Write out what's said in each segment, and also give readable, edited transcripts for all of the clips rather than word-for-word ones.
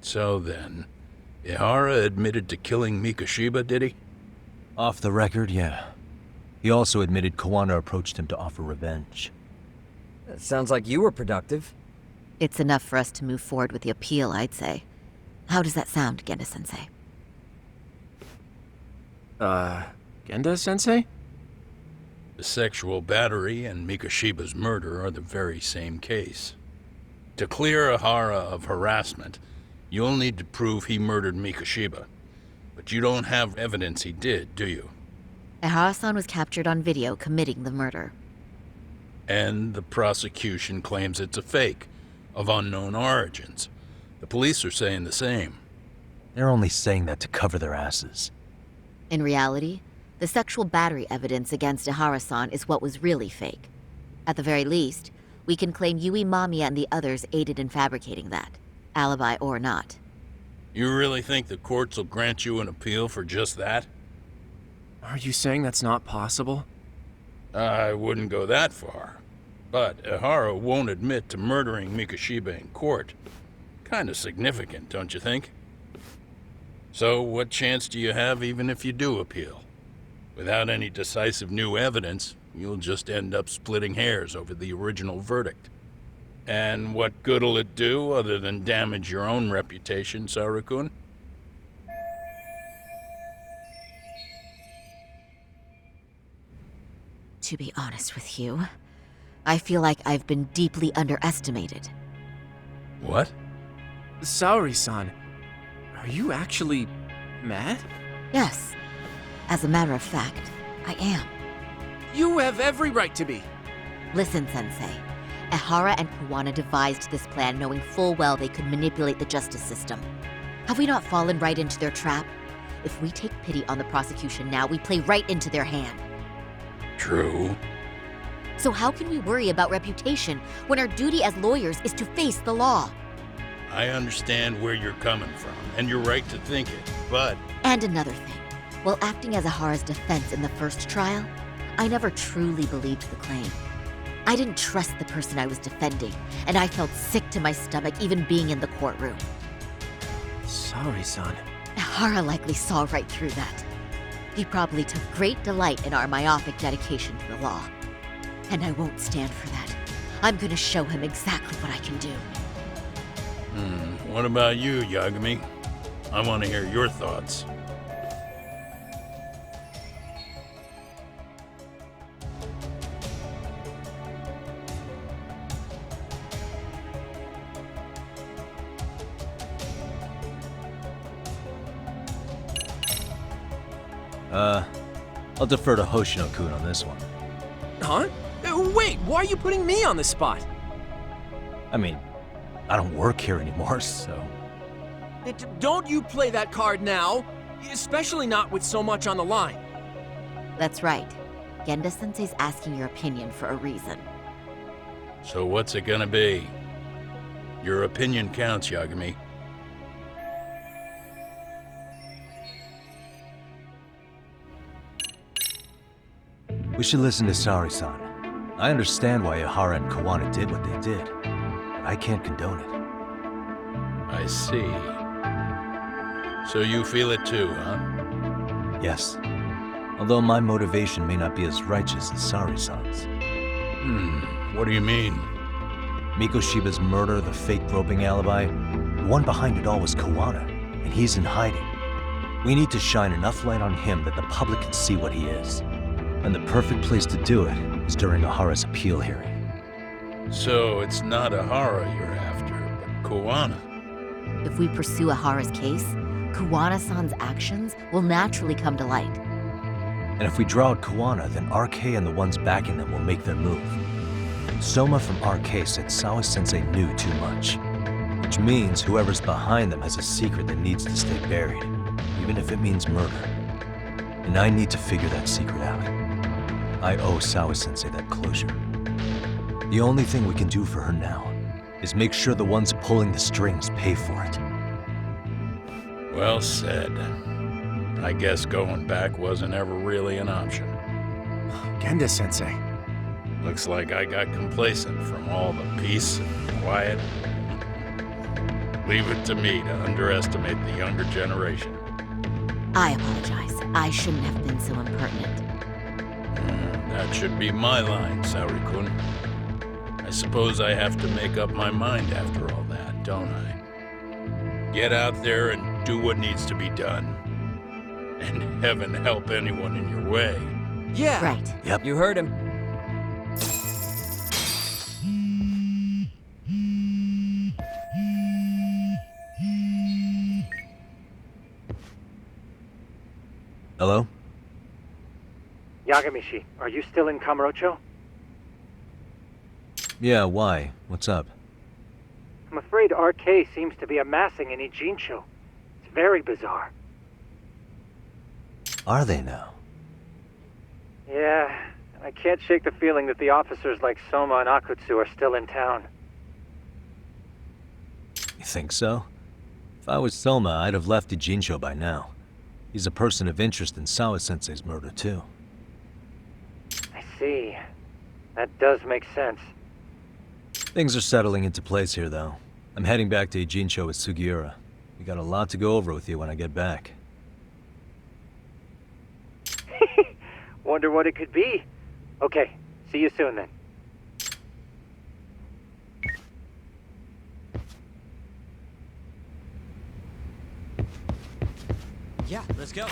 So then, Ihara admitted to killing Mikoshiba, did he? Off the record, yeah. He also admitted Kawana approached him to offer revenge. That sounds like you were productive. It's enough for us to move forward with the appeal, I'd say. How does that sound, Genda-sensei? Genda-sensei? The sexual battery and Mikoshiba's murder are the very same case. To clear Ihara of harassment, you'll need to prove he murdered Mikoshiba. But you don't have evidence he did, do you? Ihara-san was captured on video committing the murder. And the prosecution claims it's a fake, of unknown origins. The police are saying the same. They're only saying that to cover their asses. In reality, the sexual battery evidence against Ihara-san is what was really fake. At the very least, we can claim Yui Mamiya and the others aided in fabricating that, alibi or not. You really think the courts will grant you an appeal for just that? Are you saying that's not possible? I wouldn't go that far. But Ihara won't admit to murdering Mikoshiba in court. Kinda significant, don't you think? So what chance do you have even if you do appeal? Without any decisive new evidence, you'll just end up splitting hairs over the original verdict. And what good'll it do other than damage your own reputation, Saru-kun? To be honest with you, I feel like I've been deeply underestimated. What? Saori-san, are you actually mad? Yes. As a matter of fact, I am. You have every right to be. Listen, Sensei. Ihara and Kawana devised this plan knowing full well they could manipulate the justice system. Have we not fallen right into their trap? If we take pity on the prosecution now, we play right into their hand. True. So how can we worry about reputation when our duty as lawyers is to face the law? I understand where you're coming from, and you're right to think it, but... And another thing. While acting as Ihara's defense in the first trial, I never truly believed the claim. I didn't trust the person I was defending, and I felt sick to my stomach even being in the courtroom. Saori-san. Ihara likely saw right through that. He probably took great delight in our myopic dedication to the law. And I won't stand for that. I'm gonna show him exactly what I can do. What about you, Yagami? I want to hear your thoughts. I'll defer to Hoshino-kun on this one. Huh? Wait, why are you putting me on the spot? I mean, I don't work here anymore, so... Don't you play that card now, especially not with so much on the line. That's right. Genda-sensei's asking your opinion for a reason. So what's it gonna be? Your opinion counts, Yagami. We should listen to Saori-san. I understand why Ihara and Kawana did what they did, but I can't condone it. I see. So you feel it too, huh? Yes. Although my motivation may not be as righteous as Saori-san's. What do you mean? Mikoshiba's murder, the fake groping alibi, the one behind it all was Kawana, and he's in hiding. We need to shine enough light on him that the public can see what he is. And the perfect place to do it is during Ihara's appeal hearing. So it's not Ihara you're after, but Kawana. If we pursue Ihara's case, Kawana-san's actions will naturally come to light. And if we draw out Kawana, then RK and the ones backing them will make their move. Soma from RK said Sawa-sensei knew too much, which means whoever's behind them has a secret that needs to stay buried, even if it means murder. And I need to figure that secret out. I owe Sawa-sensei that closure. The only thing we can do for her now is make sure the ones pulling the strings pay for it. Well said. I guess going back wasn't ever really an option. Genda-sensei. Looks like I got complacent from all the peace and quiet. Leave it to me to underestimate the younger generation. I apologize. I shouldn't have been so impertinent. That should be my line, Saori-kun. I suppose I have to make up my mind after all that, don't I? Get out there and do what needs to be done. And heaven help anyone in your way. Yeah. Right. Yep. You heard him. Hello? Yagamishi, are you still in Kamurocho? Yeah, why? What's up? I'm afraid RK seems to be amassing in Ijincho. It's very bizarre. Are they now? Yeah, and I can't shake the feeling that the officers like Soma and Akutsu are still in town. You think so? If I was Soma, I'd have left Ijincho by now. He's a person of interest in Sawa-sensei's murder, too. I see. That does make sense. Things are settling into place here, though. I'm heading back to Ijincho with Sugiura. We got a lot to go over with you when I get back. Wonder what it could be. Okay, see you soon then. Yeah, let's go.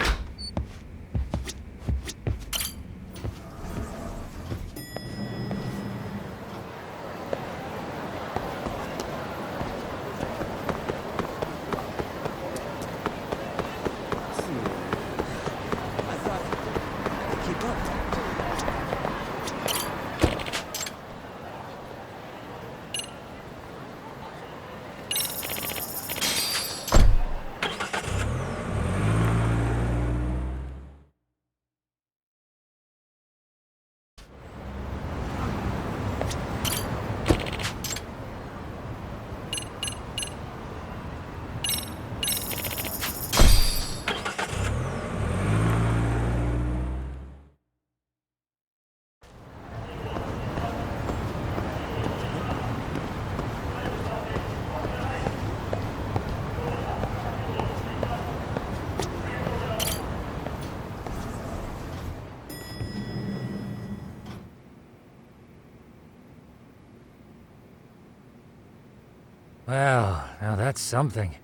Well, now that's something.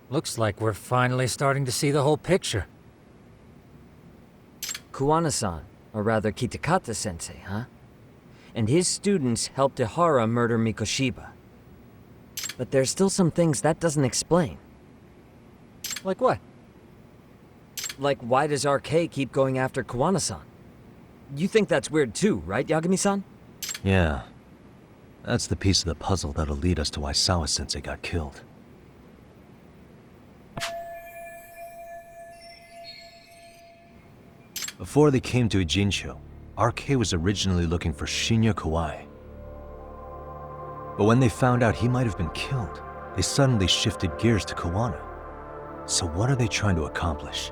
Looks like we're finally starting to see the whole picture. Kuwana-san, or rather Kitakata-sensei, huh? And his students helped Ihara murder Mikoshiba. But there's still some things that doesn't explain. Like what? Like, why does RK keep going after Kuwana-san? You think that's weird too, right, Yagami-san? Yeah. That's the piece of the puzzle that'll lead us to why Sawa-sensei got killed. Before they came to Ijincho, RK was originally looking for Shinya Kawai. But when they found out he might have been killed, they suddenly shifted gears to Kawana. So what are they trying to accomplish?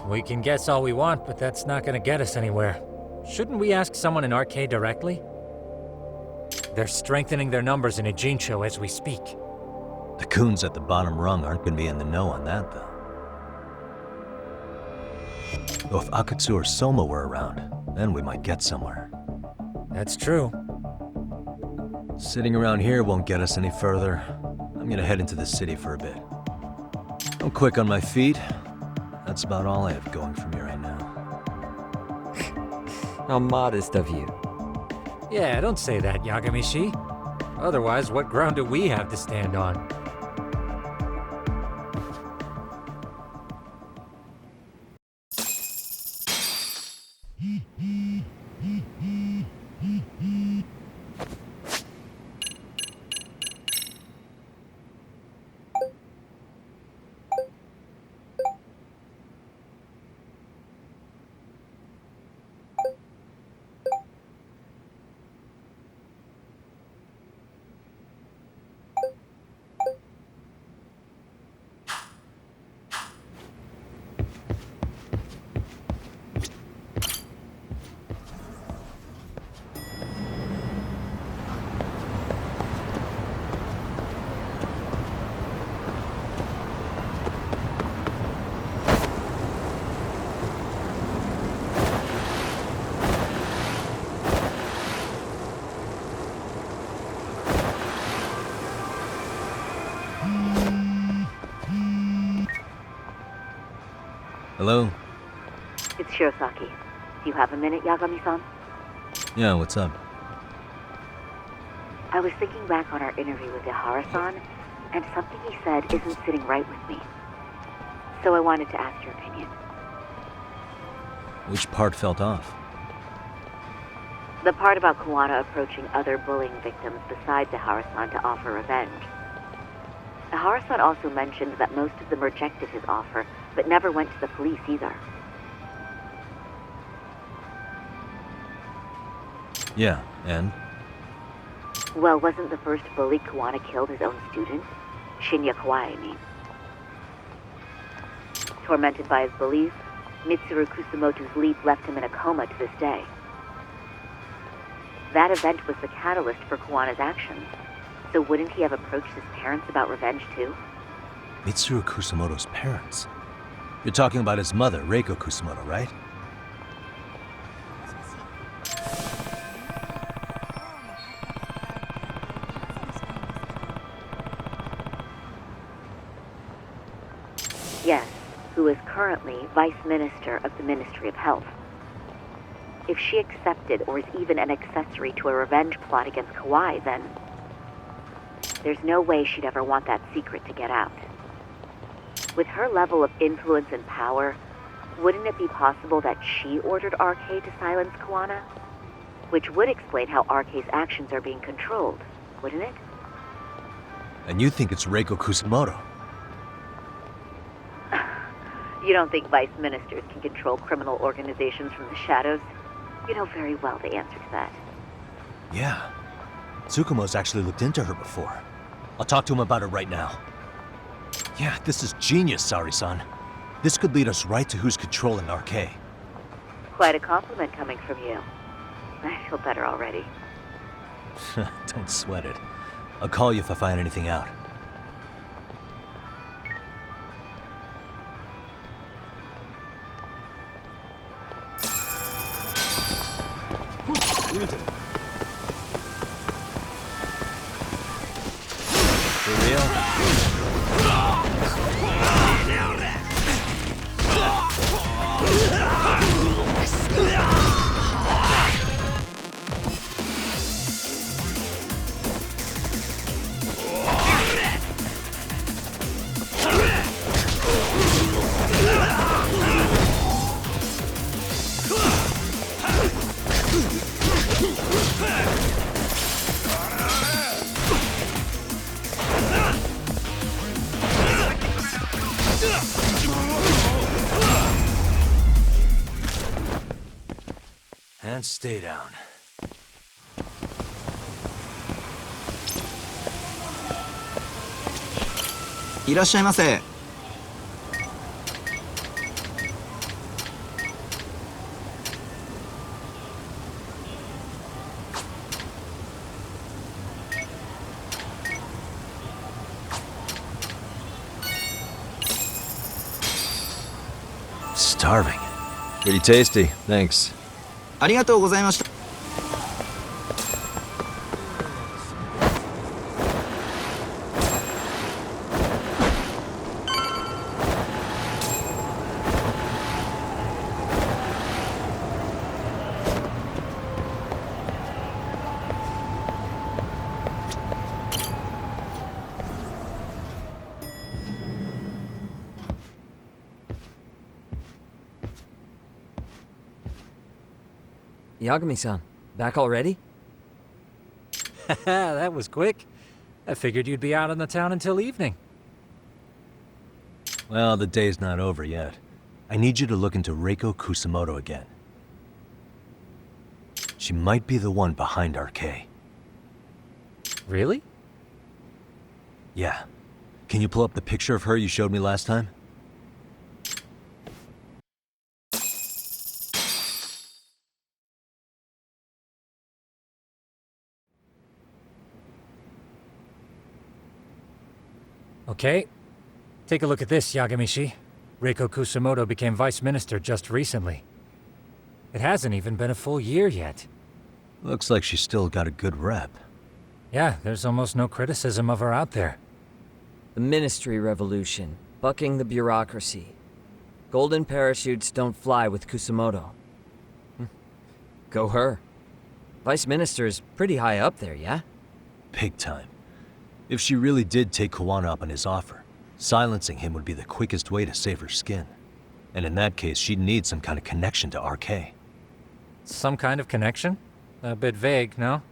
We can guess all we want, but that's not gonna get us anywhere. Shouldn't we ask someone in RK directly? They're strengthening their numbers in Ijincho as we speak. The goons at the bottom rung aren't gonna be in the know on that, though. Though if Akutsu or Soma were around, then we might get somewhere. That's true. Sitting around here won't get us any further. I'm gonna head into the city for a bit. I'm quick on my feet. That's about all I have going for me right now. How modest of you. Yeah, don't say that, Yagamishi. Otherwise, what ground do we have to stand on? Hello? It's Shirosaki. Do you have a minute, Yagami-san? Yeah, what's up? I was thinking back on our interview with Ihara-san, and something he said isn't sitting right with me. So I wanted to ask your opinion. Which part felt off? The part about Kuwana approaching other bullying victims besides Ihara-san to offer revenge. Ihara-san also mentioned that most of them rejected his offer, but never went to the police either. Yeah, and? Well, wasn't the first bully Kuwana killed his own student? Shinya Kawai, I mean. Tormented by his bullies, Mitsuru Kusamoto's leap left him in a coma to this day. That event was the catalyst for Kawana's actions, so wouldn't he have approached his parents about revenge too? Mitsuru Kusamoto's parents? You're talking about his mother, Reiko Kusamoto, right? Yes, who is currently Vice Minister of the Ministry of Health. If she accepted or is even an accessory to a revenge plot against Kawai, then there's no way she'd ever want that secret to get out. With her level of influence and power, wouldn't it be possible that she ordered RK to silence Kuwana? Which would explain how RK's actions are being controlled, wouldn't it? And you think it's Reiko Kusamoto? You don't think vice ministers can control criminal organizations from the shadows? You know very well the answer to that. Yeah. Tsukumo's actually looked into her before. I'll talk to him about it right now. Yeah, this is genius, Sari-san. This could lead us right to who's controlling RK. Quite a compliment coming from you. I feel better already. Don't sweat it. I'll call you if I find anything out. For real? And stay down. Starving. Pretty tasty, thanks. ありがとうございました。Yagami-san, back already? That was quick. I figured you'd be out in the town until evening. Well, the day's not over yet. I need you to look into Reiko Kusamoto again. She might be the one behind RK. Really? Yeah. Can you pull up the picture of her you showed me last time? Okay. Take a look at this, Yagamishi. Reiko Kusamoto became vice minister just recently. It hasn't even been a full year yet. Looks like she's still got a good rep. Yeah, there's almost no criticism of her out there. The Ministry Revolution, bucking the bureaucracy. Golden parachutes don't fly with Kusamoto. Go her. Vice Minister is pretty high up there, yeah? Big time. If she really did take Kawana up on his offer, silencing him would be the quickest way to save her skin. And in that case, she'd need some kind of connection to RK. Some kind of connection? A bit vague, no?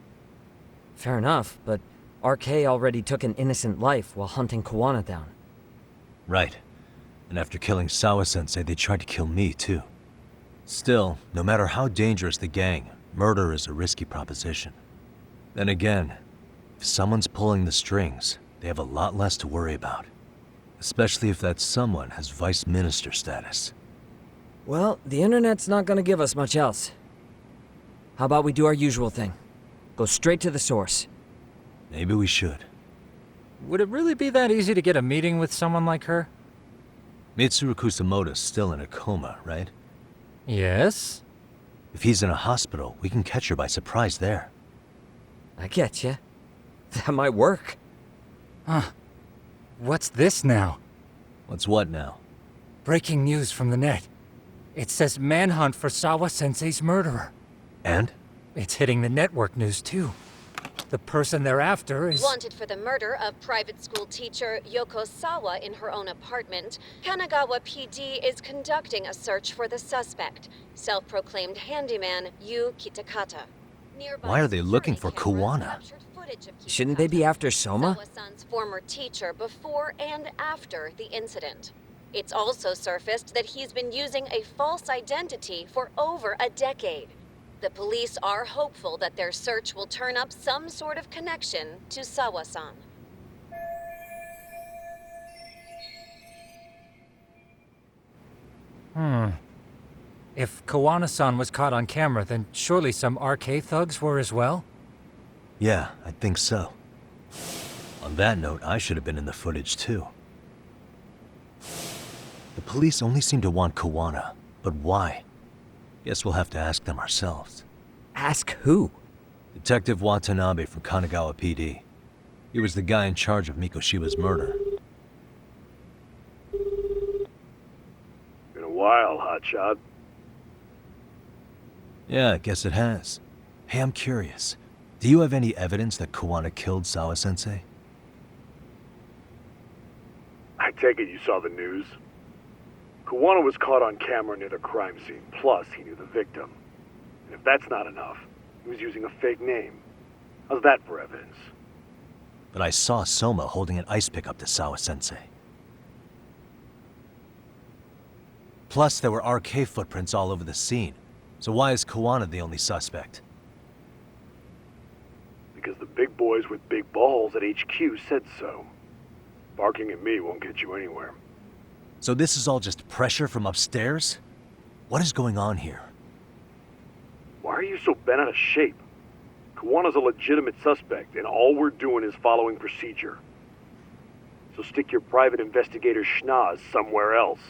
Fair enough, but RK already took an innocent life while hunting Kawana down. Right. And after killing Sawa-sensei, they tried to kill me, too. Still, no matter how dangerous the gang, murder is a risky proposition. Then again, if someone's pulling the strings, they have a lot less to worry about. Especially if that someone has Vice Minister status. Well, the internet's not gonna give us much else. How about we do our usual thing? Go straight to the source. Maybe we should. Would it really be that easy to get a meeting with someone like her? Mitsuru Kusamoto's still in a coma, right? Yes? If he's in a hospital, we can catch her by surprise there. I get ya. That might work. Huh. What's this now? What's what now? Breaking news from the net. It says manhunt for Sawa-sensei's murderer. And? It's hitting the network news, too. The person they're after is... Wanted for the murder of private school teacher Yoko Sawa in her own apartment, Kanagawa PD is conducting a search for the suspect, self-proclaimed handyman Yu Kitakata. Nearby Why are they looking for security cameras Kawana? captured footage of Shouldn't they be after Soma? Sawa-san's former teacher before and after the incident. It's also surfaced that he's been using a false identity for over a decade. The police are hopeful that their search will turn up some sort of connection to Sawa-san. If Kawana-san was caught on camera, then surely some RK thugs were as well? Yeah, I think so. On that note, I should have been in the footage too. The police only seem to want Kawana, but why? Guess we'll have to ask them ourselves. Ask who? Detective Watanabe from Kanagawa PD. He was the guy in charge of Mikoshiba's murder. Been a while, hotshot. Yeah, I guess it has. Hey, I'm curious. Do you have any evidence that Kawana killed Sawa-sensei? I take it you saw the news. Kawana was caught on camera near the crime scene, plus he knew the victim. And if that's not enough, he was using a fake name. How's that for evidence? But I saw Soma holding an ice pick up to Sawa-sensei. Plus, there were RK footprints all over the scene. So why is Kawana the only suspect? Because the big boys with big balls at HQ said so. Barking at me won't get you anywhere. So this is all just pressure from upstairs? What is going on here? Why are you so bent out of shape? Kawana's a legitimate suspect, and all we're doing is following procedure. So stick your private investigator schnoz somewhere else.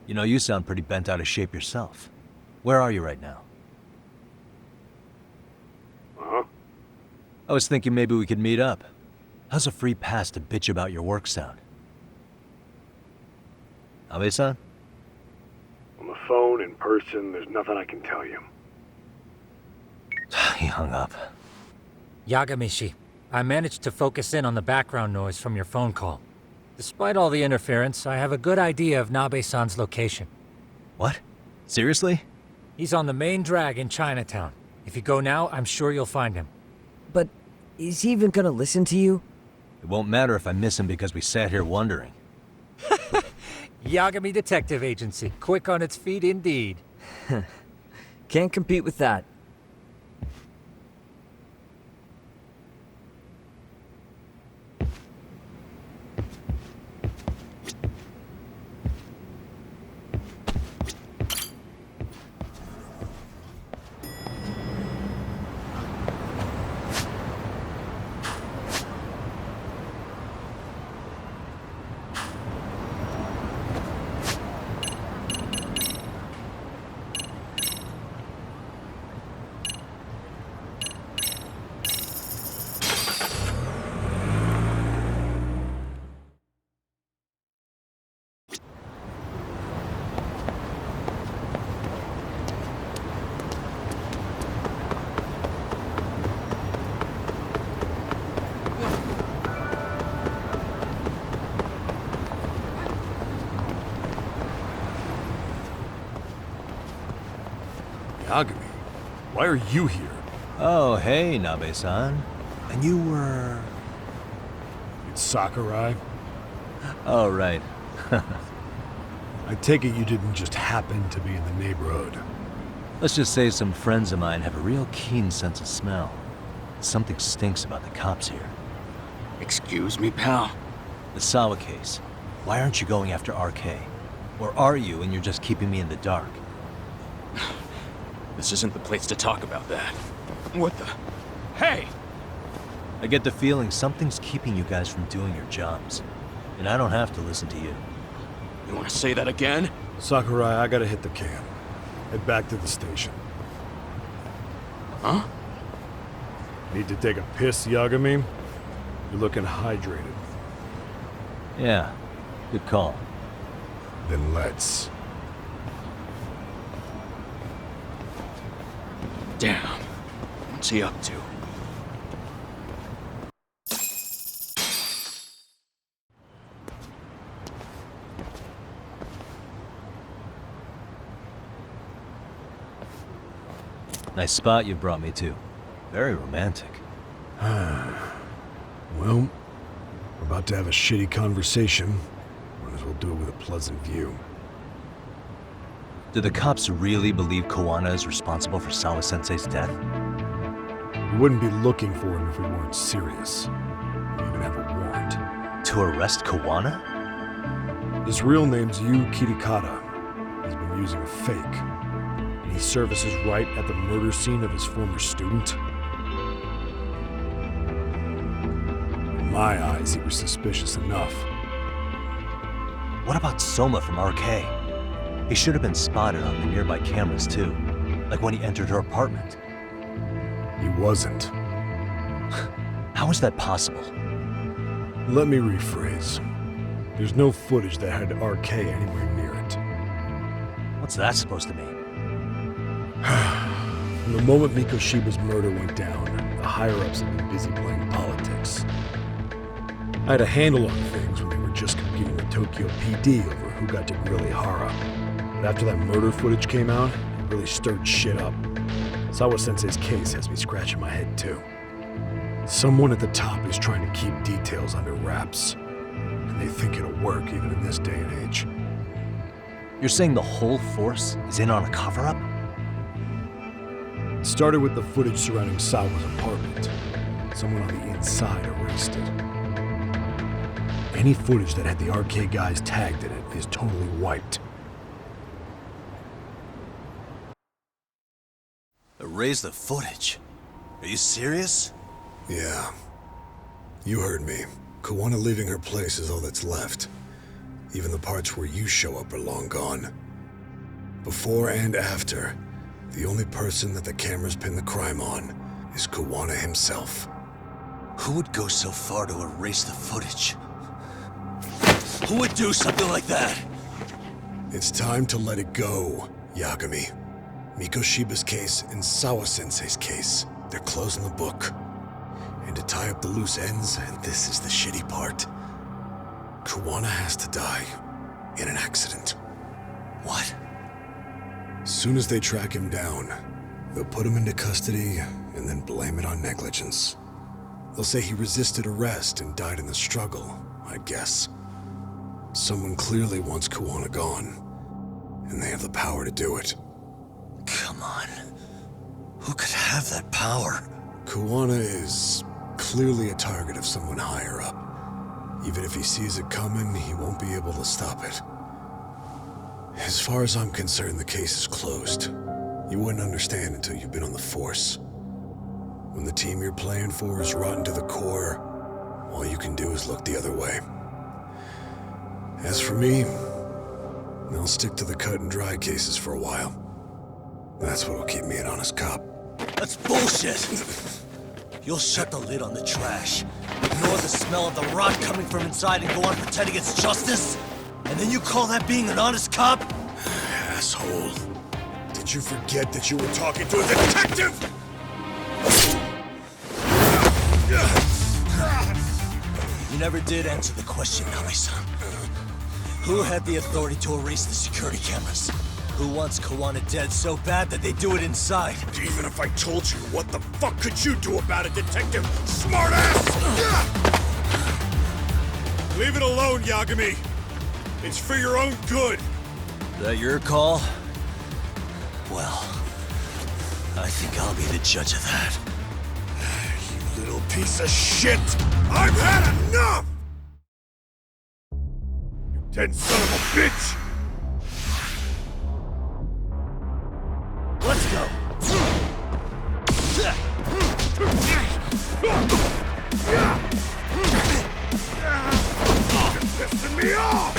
You know, you sound pretty bent out of shape yourself. Where are you right now? Uh-huh. I was thinking maybe we could meet up. How's a free pass to bitch about your work sound? Abe-san? On the phone, in person, there's nothing I can tell you. He hung up. Yagamishi, I managed to focus in on the background noise from your phone call. Despite all the interference, I have a good idea of Nabe-san's location. What? Seriously? He's on the main drag in Chinatown. If you go now, I'm sure you'll find him. But is he even gonna listen to you? It won't matter if I miss him because we sat here wondering. Yagami Detective Agency. Quick on its feet indeed. Can't compete with that. Yagami, why are you here? Oh, hey, Nabe-san. And you were... It's Sakurai. Oh, right. I take it you didn't just happen to be in the neighborhood. Let's just say some friends of mine have a real keen sense of smell. Something stinks about the cops here. Excuse me, pal? The Sawa case. Why aren't you going after RK? Or are you and you're just keeping me in the dark? This isn't the place to talk about that. What the... Hey! I get the feeling something's keeping you guys from doing your jobs. And I don't have to listen to you. You want to say that again? Sakurai, I gotta hit the can. Head back to the station. Huh? Need to take a piss, Yagami? You're looking hydrated. Yeah, good call. Then let's. Damn. What's he up to? Nice spot you brought me to. Very romantic. Well, we're about to have a shitty conversation. Might as well do it with a pleasant view. Do the cops really believe Kawana is responsible for Sawa-sensei's death? We wouldn't be looking for him if we weren't serious. We even have a warrant. To arrest Kawana? His real name's Yu Kitakata. He's been using a fake. And he services right at the murder scene of his former student. In my eyes, he was suspicious enough. What about Soma from RK? He should have been spotted on the nearby cameras too. Like when he entered her apartment. He wasn't. How is that possible? Let me rephrase. There's no footage that had RK anywhere near it. What's that supposed to mean? From the moment Mikoshiba's murder went down, the higher-ups have been busy playing politics. I had a handle on things when they were just competing with Tokyo PD over who got to grill Ihara. But after that murder footage came out, it really stirred shit up. Sawa-sensei's case has me scratching my head too. Someone at the top is trying to keep details under wraps. And they think it'll work even in this day and age. You're saying the whole force is in on a cover-up? It started with the footage surrounding Sawa's apartment. Someone on the inside erased it. Any footage that had the RK guys tagged in it is totally wiped. Erase the footage? Are you serious? Yeah. You heard me. Kawana leaving her place is all that's left. Even the parts where you show up are long gone. Before and after, the only person that the cameras pin the crime on is Kawana himself. Who would go so far to erase the footage? Who would do something like that? It's time to let it go, Yagami. Mikoshiba's case and Sawa-sensei's case, they're closing the book. And to tie up the loose ends, and this is the shitty part, Kawana has to die in an accident. What? As soon as they track him down, they'll put him into custody and then blame it on negligence. They'll say he resisted arrest and died in the struggle, I guess. Someone clearly wants Kawana gone, and they have the power to do it. Come on. Who could have that power? Kawana is clearly a target of someone higher up. Even if he sees it coming, he won't be able to stop it. As far as I'm concerned, the case is closed. You wouldn't understand until you've been on the force. When the team you're playing for is rotten to the core, all you can do is look the other way. As for me, I'll stick to the cut and dry cases for a while. That's what'll keep me an honest cop. That's bullshit! You'll shut the lid on the trash, ignore the smell of the rot coming from inside and go on pretending it's justice? And then you call that being an honest cop? Asshole. Did you forget that you were talking to a detective? You never did answer the question, Nabe-san. Who had the authority to erase the security cameras? Who wants Kawana dead so bad that they do it inside? Even if I told you, what the fuck could you do about it, Detective Smartass? Leave it alone, Yagami. It's for your own good. That your call? Well, I think I'll be the judge of that. You little piece of shit! I've had enough! You dead son of a bitch! Let's go! You're pissing me off!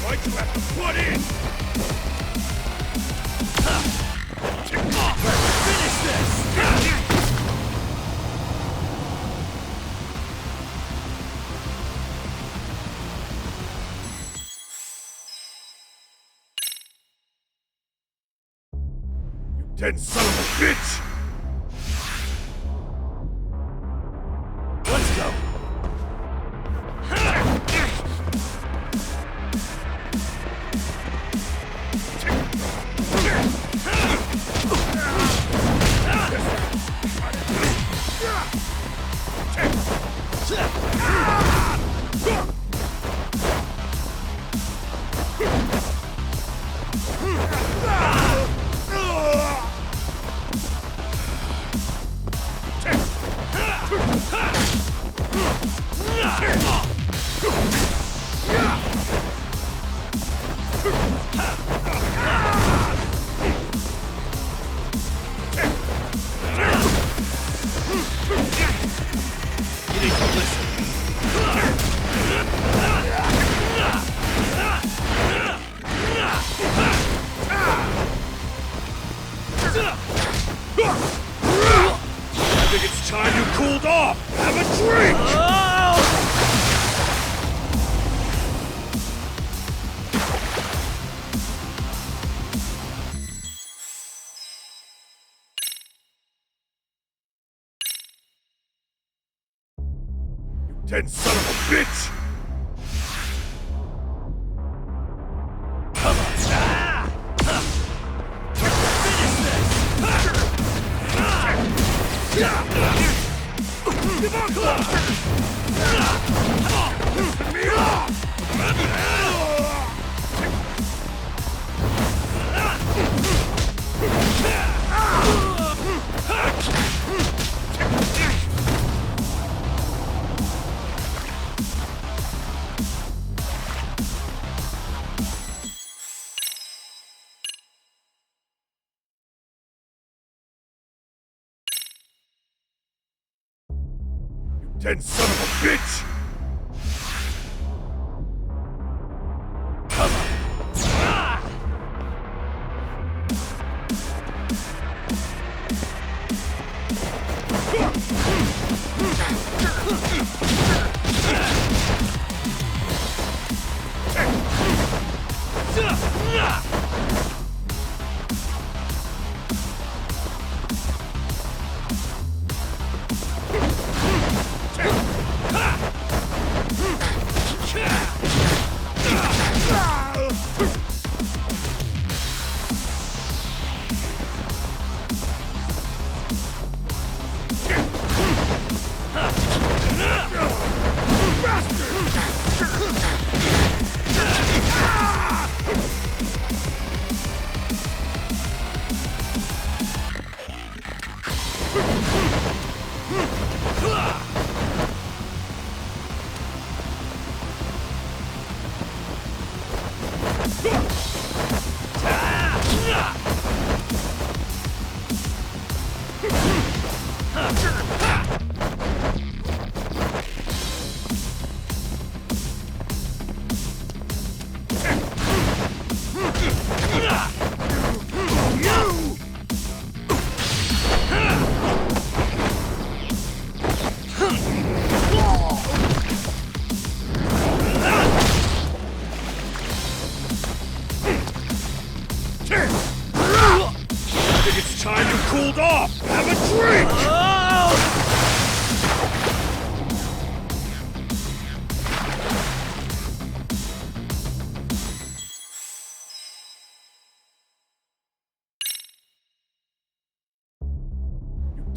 Why'd you have to butt in? Finish this! You dead son of a bitch! Let's go! I think it's time you cooled off! Have a drink! You dead son of a bitch! Dead son of a bitch!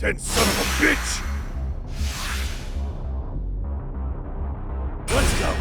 Then son of a bitch! Let's go.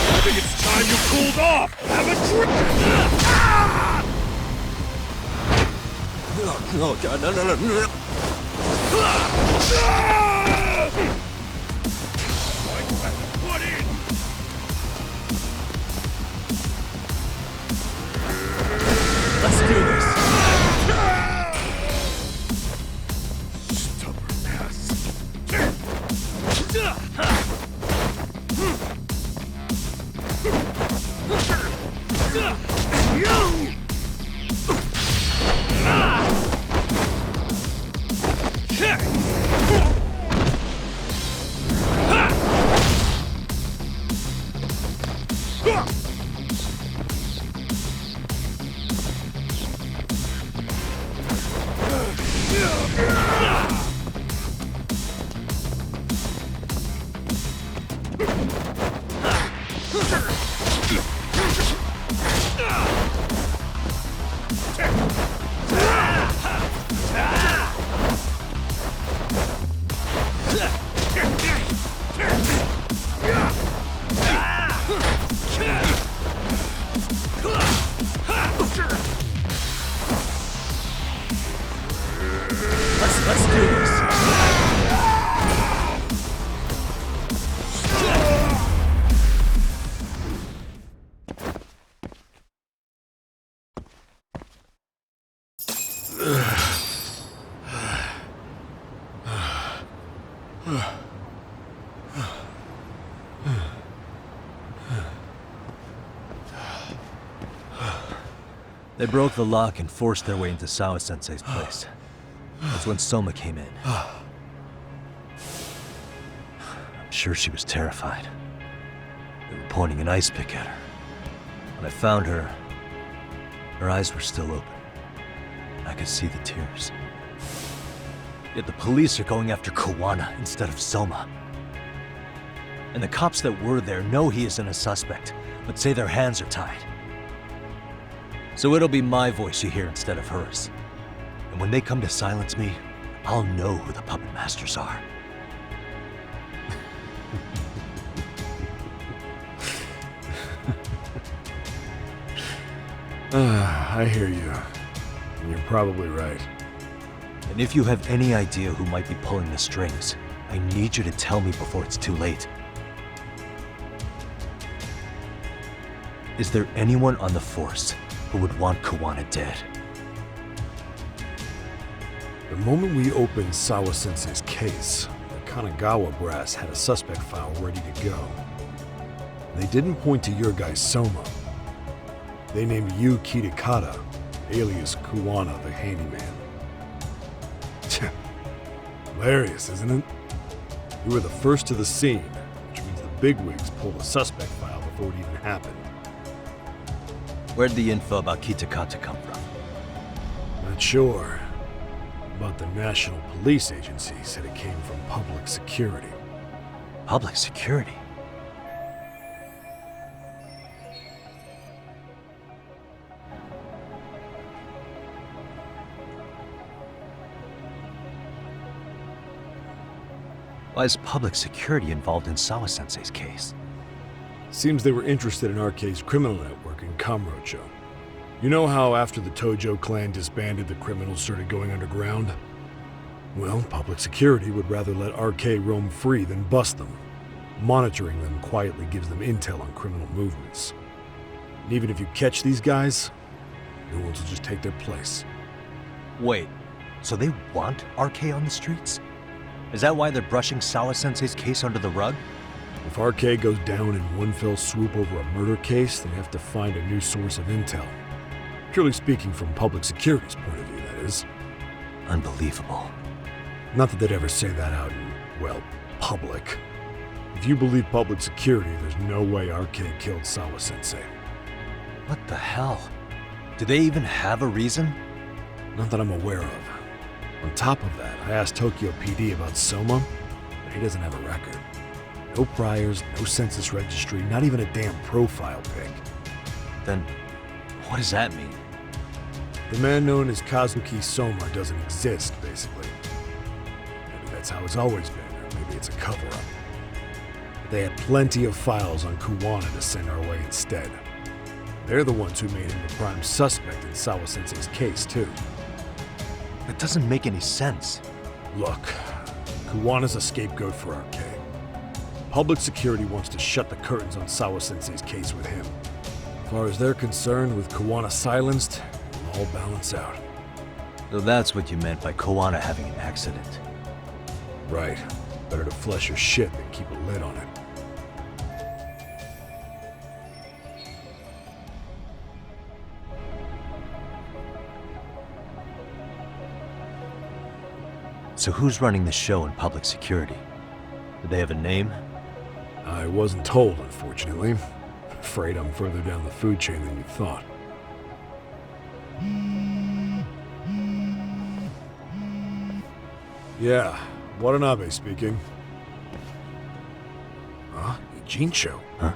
I think it's time you cooled off! Have a drink! No, God, no. What in? Let's do this. Stubborn ass. Let's do this. They broke the lock and forced their way into Sawa-sensei's place. That's when Soma came in. I'm sure she was terrified. They were pointing an ice pick at her. When I found her, her eyes were still open. I could see the tears. Yet the police are going after Kawana instead of Soma. And the cops that were there know he isn't a suspect, but say their hands are tied. So it'll be my voice you hear instead of hers. And when they come to silence me, I'll know who the puppet masters are. I hear you. And you're probably right. And if you have any idea who might be pulling the strings, I need you to tell me before it's too late. Is there anyone on the force who would want Kawana dead? The moment we opened Sawa-sensei's case, the Kanagawa brass had a suspect file ready to go. They didn't point to your guy Soma. They named you Kitakata, alias Kawana the handyman. Hilarious, isn't it? You were the first to the scene, which means the bigwigs pulled a suspect file before it even happened. Where'd the info about Kitakata come from? Not sure. But the National Police Agency said it came from public security. Public security? Why is public security involved in Sawa-sensei's case? Seems they were interested in RK's criminal network in Kamurocho. You know how after the Tojo clan disbanded, the criminals started going underground? Well, public security would rather let RK roam free than bust them. Monitoring them quietly gives them intel on criminal movements. And even if you catch these guys, new ones will just take their place. Wait, so they want RK on the streets? Is that why they're brushing Sawa-sensei's case under the rug? If RK goes down in one fell swoop over a murder case, they have to find a new source of intel. Purely speaking, from public security's point of view, that is. Unbelievable. Not that they'd ever say that out in, well, public. If you believe public security, there's no way RK killed Sawa-sensei. What the hell? Do they even have a reason? Not that I'm aware of. On top of that, I asked Tokyo PD about Soma, but he doesn't have a record. No priors, no census registry, not even a damn profile pic. Then, what does that mean? The man known as Kazuki Soma doesn't exist, basically. Maybe that's how it's always been, or maybe it's a cover-up. But they had plenty of files on Kuwana to send our way instead. They're the ones who made him the prime suspect in Sawa-sensei's case, too. That doesn't make any sense. Look, Kuwana's a scapegoat for RK. Public security wants to shut the curtains on Sawa-sensei's case with him. As far as they're concerned, with Kuwana silenced, it'll all balance out. So that's what you meant by Kuwana having an accident. Right. Better to flush your shit than keep a lid on it. So who's running the show in public security? Do they have a name? I wasn't told, unfortunately. Afraid I'm further down the food chain than you thought. Yeah, Watanabe speaking. Huh? Ijincho? Huh?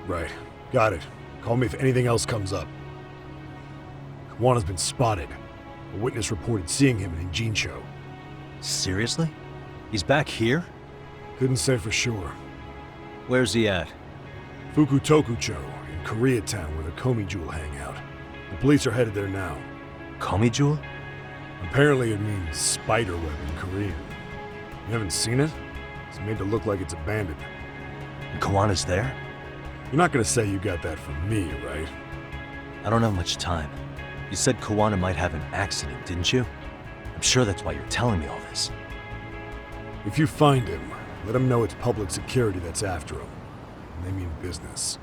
Right. Got it. Call me if anything else comes up. Kuwana's been spotted. A witness reported seeing him in Ijincho. Seriously? He's back here? Couldn't say for sure. Where's he at? Fukutokucho, in Koreatown, where the Komi Jewel hang out. The police are headed there now. Komi Jewel? Apparently it means spider web in Korean. You haven't seen it? It's made to look like it's abandoned. And Kawana's there? You're not gonna say you got that from me, right? I don't have much time. You said Kawana might have an accident, didn't you? I'm sure that's why you're telling me all this. If you find him, let him know it's public security that's after him. And they mean business.